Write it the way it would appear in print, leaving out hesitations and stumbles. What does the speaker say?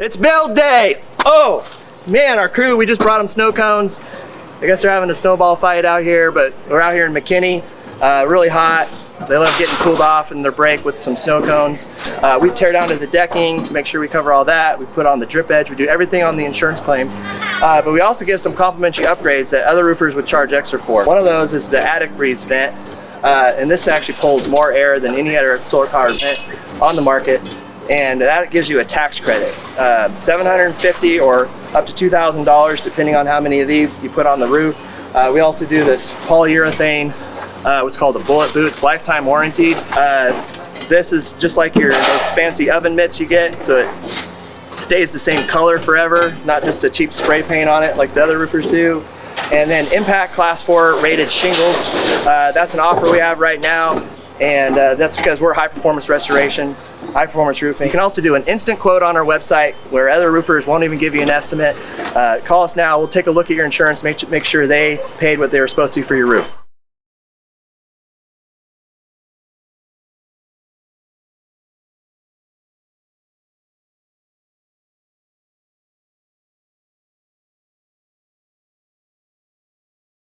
It's build day. Oh man, our crew, we just brought them snow cones. I guess they're having a snowball fight out here, but we're out here in McKinney, really hot. They love getting cooled off in their break with some snow cones. We tear down to the decking to make sure we cover all that. We put on the drip edge. We do everything on the insurance claim. But we also give some complimentary upgrades that other roofers would charge extra for. One of those is the attic breeze vent. And this actually pulls more air than any other solar powered vent on the market. And that gives you a tax credit, $750 or up to $2,000 depending on how many of these you put on the roof. We also do this polyurethane, what's called a bullet boot. It's lifetime warranted. This is just like those fancy oven mitts you get, so it stays the same color forever, not just a cheap spray paint on it like the other roofers do. And then Impact Class 4 rated shingles. That's an offer we have right now, and that's because we're high performance restoration, high performance roofing. You can also do an instant quote on our website where other roofers won't even give you an estimate. Call us now, we'll take a look at your insurance, make sure they paid what they were supposed to for your roof.